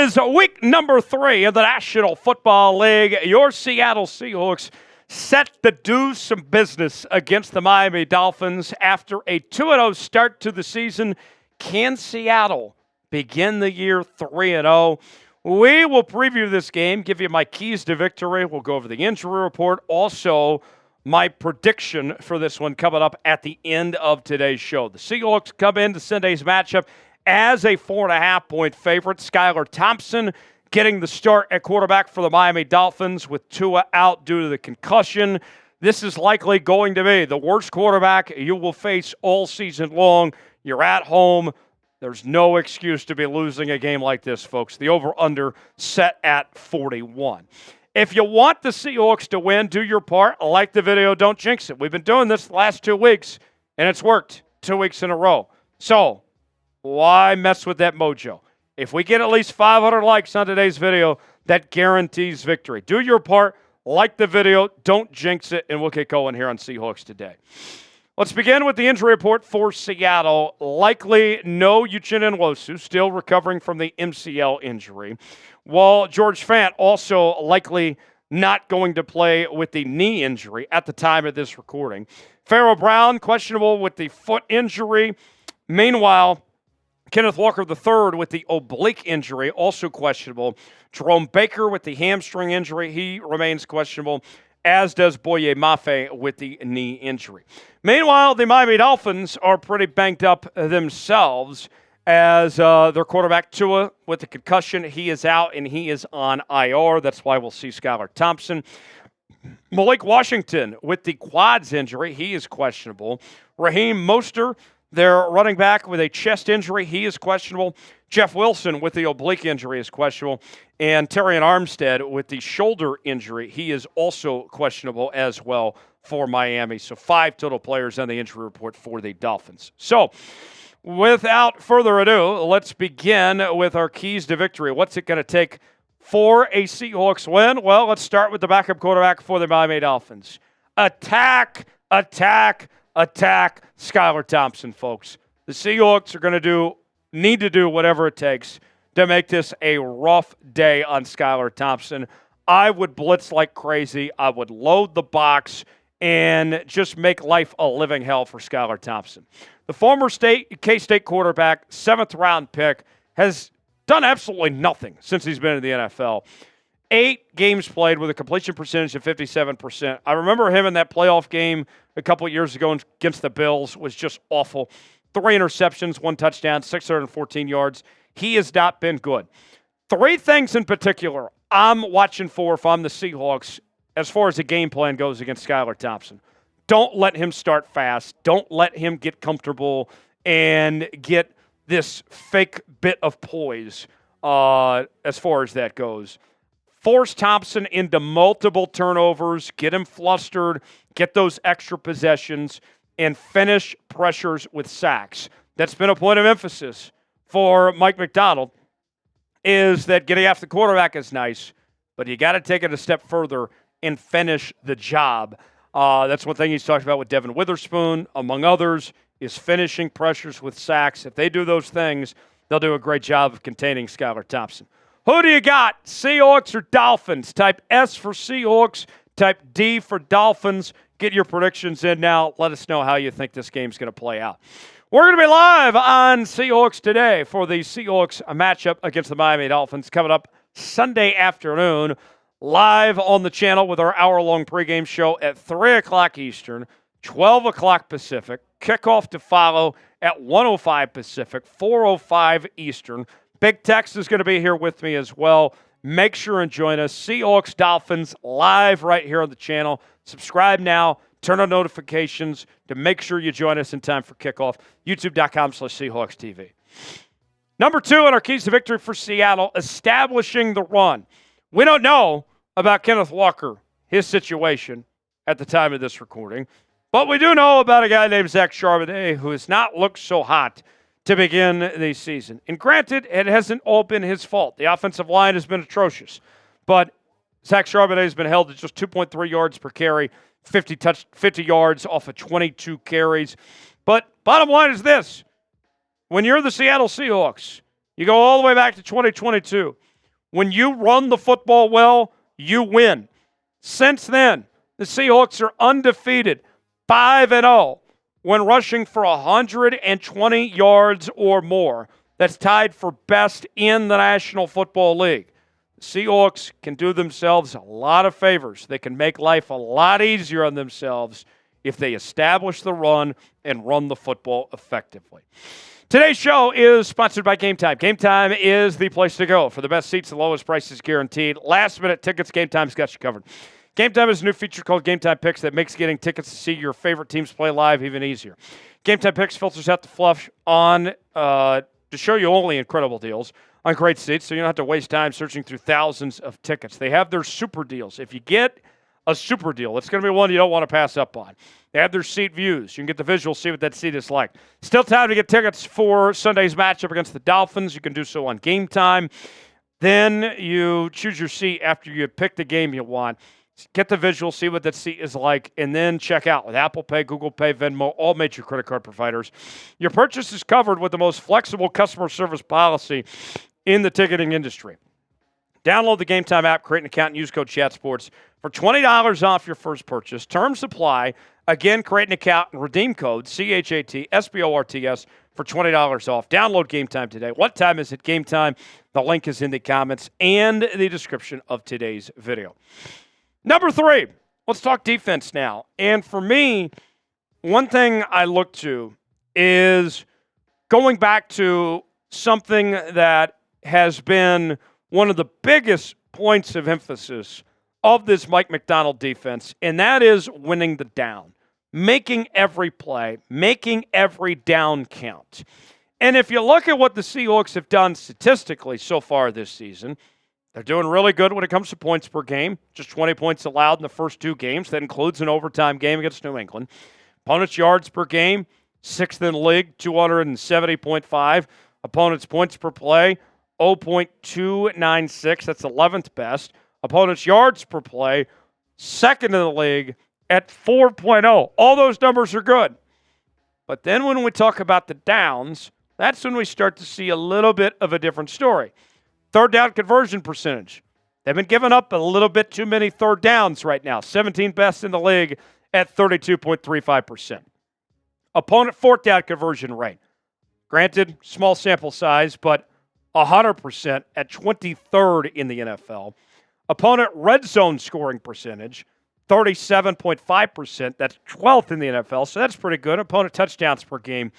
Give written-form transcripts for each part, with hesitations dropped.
is week number 3 of the National Football League. Your Seattle Seahawks set to do some business against the Miami Dolphins after a 2-0 start to the season. Can Seattle begin the year 3-0? We will preview this game, give you my keys to victory. We'll go over the injury report. Also, my prediction for this one coming up at the end of today's show. The Seahawks come into Sunday's matchup as a 4.5-point favorite. Skylar Thompson getting the start at quarterback for the Miami Dolphins with Tua out due to the concussion. This is likely going to be the worst quarterback you will face all season long. You're at home. There's no excuse to be losing a game like this, folks. The over-under set at 41. If you want the Seahawks to win, do your part. Like the video, don't jinx it. We've been doing this the last 2 weeks, and it's worked 2 weeks in a row. So, why mess with that mojo? If we get at least 500 likes on today's video, that guarantees victory. Do your part. Like the video. Don't jinx it, and we'll get going here on Seahawks Today. Let's begin with the injury report for Seattle. Likely no Uchenna Nwosu, still recovering from the MCL injury. While George Fant also likely not going to play with the knee injury at the time of this recording. Pharaoh Brown, questionable with the foot injury. Meanwhile, Kenneth Walker III with the oblique injury, also questionable. Jerome Baker with the hamstring injury, he remains questionable, as does Boye Mafe with the knee injury. Meanwhile, the Miami Dolphins are pretty banged up themselves as their quarterback Tua with the concussion. He is out and he is on IR. That's why we'll see Skylar Thompson. Malik Washington with the quads injury. He is questionable. Raheem Mostert, their running back, with a chest injury. He is questionable. Jeff Wilson with the oblique injury is questionable. And Terrion Armstead with the shoulder injury. He is also questionable as well for Miami. So 5 total players on the injury report for the Dolphins. So without further ado, let's begin with our keys to victory. What's it going to take for a Seahawks win? Well, let's start with the backup quarterback for the Miami Dolphins. Attack, attack, attack Skylar Thompson, folks. The Seahawks are going to need to do whatever it takes to make this a rough day on Skylar Thompson. I would blitz like crazy. I would load the box and just make life a living hell for Skylar Thompson. The former K-State quarterback, 7th-round pick, has done absolutely nothing since he's been in the NFL. 8 games played with a completion percentage of 57%. I remember him in that playoff game a couple of years ago against the Bills was just awful. 3 interceptions, 1 touchdown, 614 yards. He has not been good. 3 things in particular I'm watching for if I'm the Seahawks as far as the game plan goes against Skylar Thompson. Don't let him start fast. Don't let him get comfortable and get this fake bit of poise as far as that goes. Force Thompson into multiple turnovers, get him flustered, get those extra possessions, and finish pressures with sacks. That's been a point of emphasis for Mike Macdonald, is that getting after the quarterback is nice, but you got to take it a step further and finish the job. That's one thing he's talked about with Devon Witherspoon, among others, is finishing pressures with sacks. If they do those things, they'll do a great job of containing Skylar Thompson. Who do you got? Seahawks or Dolphins? Type S for Seahawks, type D for Dolphins. Get your predictions in now. Let us know how you think this game's going to play out. We're going to be live on Seahawks Today for the Seahawks matchup against the Miami Dolphins coming up Sunday afternoon, live on the channel with our hour-long pregame show at 3 o'clock Eastern, 12 o'clock Pacific. Kickoff to follow at 1:05 Pacific, 4:05 Eastern. Big Tex is going to be here with me as well. Make sure and join us. Seahawks Dolphins live right here on the channel. Subscribe now. Turn on notifications to make sure you join us in time for kickoff. YouTube.com/Seahawks TV. Number 2 on our keys to victory for Seattle, establishing the run. We don't know about Kenneth Walker, his situation at the time of this recording, but we do know about a guy named Zach Charbonnet who has not looked so hot to begin the season. And granted, it hasn't all been his fault. The offensive line has been atrocious, but Zach Charbonnet has been held to just 2.3 yards per carry, 50 yards off of 22 carries. But bottom line is this. When you're the Seattle Seahawks, you go all the way back to 2022. When you run the football well, you win. Since then, the Seahawks are undefeated, 5-0, when rushing for 120 yards or more. That's tied for best in the National Football League. The Seahawks can do themselves a lot of favors. They can make life a lot easier on themselves if they establish the run and run the football effectively. Today's show is sponsored by Game Time. Game Time is the place to go for the best seats, the lowest prices guaranteed. Last-minute tickets, Game Time's got you covered. Game Time is a new feature called Game Time Picks that makes getting tickets to see your favorite teams play live even easier. Game Time Picks filters out the fluff on to show you only incredible deals on great seats, so you don't have to waste time searching through thousands of tickets. They have their super deals. If you get a super deal, it's going to be one you don't want to pass up on. They have their seat views. You can get the visual, see what that seat is like. Still time to get tickets for Sunday's matchup against the Dolphins. You can do so on Game Time. Then you choose your seat after you pick the game you want. Get the visual, see what that seat is like, and then check out with Apple Pay, Google Pay, Venmo, all major credit card providers. Your purchase is covered with the most flexible customer service policy in the ticketing industry. Download the Game Time app, create an account, and use code ChatSports for $20 off your first purchase. Terms apply. Again, create an account and redeem code CHATSPORTS for $20 off. Download Game Time today. What time is it? Game Time. The link is in the comments and the description of today's video. Number 3, let's talk defense now. And for me, one thing I look to is going back to something that has been one of the biggest points of emphasis of this Mike Macdonald defense, and that is winning the down, making every play, making every down count. And if you look at what the Seahawks have done statistically so far this season, they're doing really good when it comes to points per game, just 20 points allowed in the first 2 games. That includes an overtime game against New England. Opponents' yards per game, 6th in the league, 270.5. Opponents' points per play, 0.296. That's 11th best. Opponents' yards per play, 2nd in the league at 4.0. All those numbers are good. But then when we talk about the downs, that's when we start to see a little bit of a different story. Third down conversion percentage. They've been giving up a little bit too many third downs right now. 17th best in the league at 32.35%. Opponent fourth down conversion rate. Granted, small sample size, but 100% at 23rd in the NFL. Opponent red zone scoring percentage, 37.5%. That's 12th in the NFL, so that's pretty good. Opponent touchdowns per game,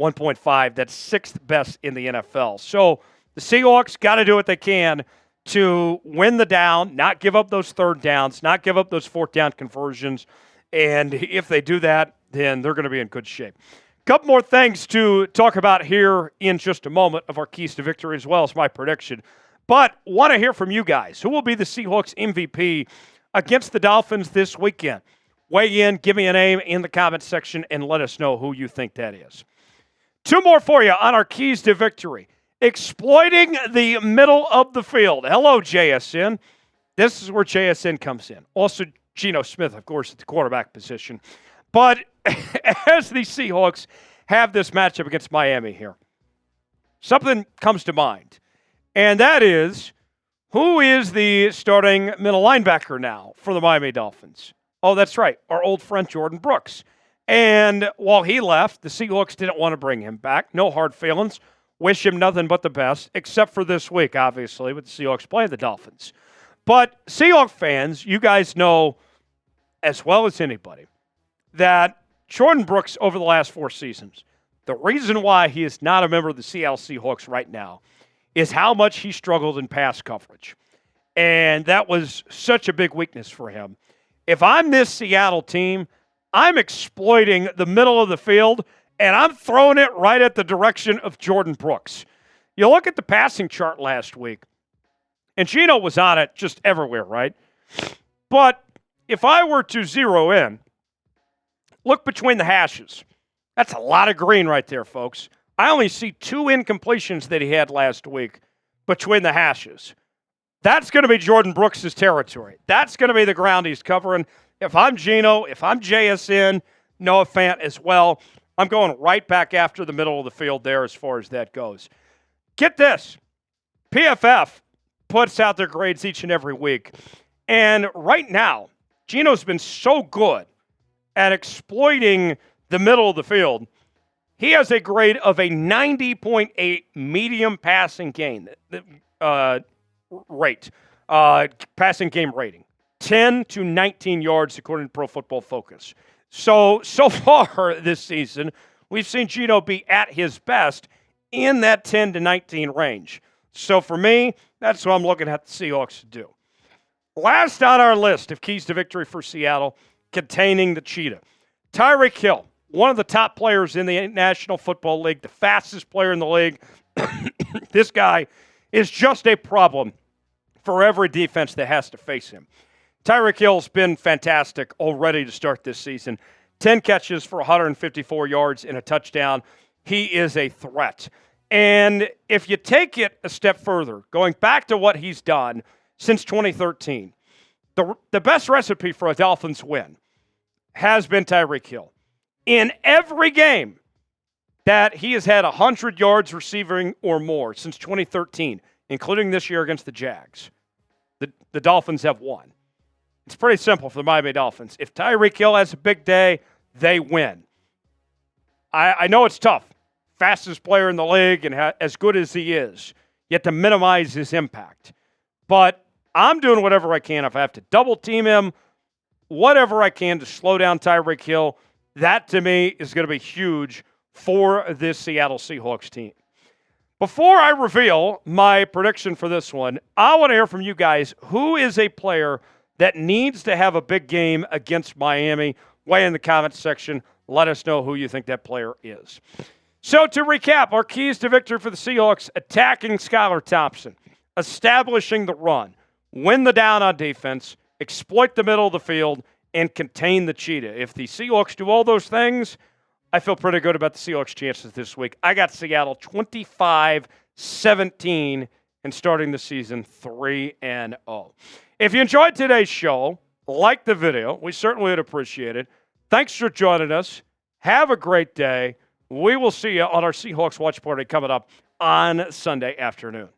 1.5. That's 6th best in the NFL. So the Seahawks got to do what they can to win the down, not give up those third downs, not give up those fourth down conversions. And if they do that, then they're going to be in good shape. Couple more things to talk about here in just a moment of our keys to victory, as well as my prediction. But want to hear from you guys. Who will be the Seahawks MVP against the Dolphins this weekend? Weigh in, give me a name in the comments section, and let us know who you think that is. 2 more for you on our keys to victory. Exploiting the middle of the field. Hello, JSN. This is where JSN comes in. Also, Geno Smith, of course, at the quarterback position. But as the Seahawks have this matchup against Miami here, something comes to mind, and that is, who is the starting middle linebacker now for the Miami Dolphins? Oh, that's right, our old friend Jordan Brooks. And while he left, the Seahawks didn't want to bring him back. No hard feelings. Wish him nothing but the best, except for this week, obviously, with the Seahawks playing the Dolphins. But Seahawks fans, you guys know as well as anybody that Jordan Brooks, over the last 4 seasons, the reason why he is not a member of the Seattle Seahawks right now is how much he struggled in pass coverage. And that was such a big weakness for him. If I'm this Seattle team, I'm exploiting the middle of the field, and I'm throwing it right at the direction of Jordan Brooks. You look at the passing chart last week, and Geno was on it just everywhere, right? But if I were to zero in, look between the hashes. That's a lot of green right there, folks. I only see 2 incompletions that he had last week between the hashes. That's going to be Jordan Brooks' territory. That's going to be the ground he's covering. If I'm Geno, if I'm JSN, Noah Fant as well, I'm going right back after the middle of the field there as far as that goes. Get this. PFF puts out their grades each and every week. And right now, Geno's been so good at exploiting the middle of the field. He has a grade of a 90.8 medium passing game rate, passing game rating. 10 to 19 yards, according to Pro Football Focus. So far this season, we've seen Geno be at his best in that 10 to 19 range. So for me, that's what I'm looking at the Seahawks to do. Last on our list of keys to victory for Seattle, containing the cheetah. Tyreek Hill, one of the top players in the National Football League, the fastest player in the league. This guy is just a problem for every defense that has to face him. Tyreek Hill's been fantastic already to start this season. 10 catches for 154 yards and a touchdown. He is a threat. And if you take it a step further, going back to what he's done since 2013, the best recipe for a Dolphins win has been Tyreek Hill. In every game that he has had 100 yards receiving or more since 2013, including this year against the Jags, the Dolphins have won. It's pretty simple for the Miami Dolphins. If Tyreek Hill has a big day, they win. I know it's tough. Fastest player in the league and as good as he is, you have to minimize his impact. But I'm doing whatever I can. If I have to double team him, whatever I can to slow down Tyreek Hill, that to me is going to be huge for this Seattle Seahawks team. Before I reveal my prediction for this one, I want to hear from you guys. Who is a player that needs to have a big game against Miami? Weigh in the comments section. Let us know who you think that player is. So to recap, our keys to victory for the Seahawks: attacking Skylar Thompson, establishing the run, win the down on defense, exploit the middle of the field, and contain the cheetah. If the Seahawks do all those things, I feel pretty good about the Seahawks' chances this week. I got Seattle 25-17 and starting the season 3-0. If you enjoyed today's show, like the video. We certainly would appreciate it. Thanks for joining us. Have a great day. We will see you on our Seahawks Watch Party coming up on Sunday afternoon.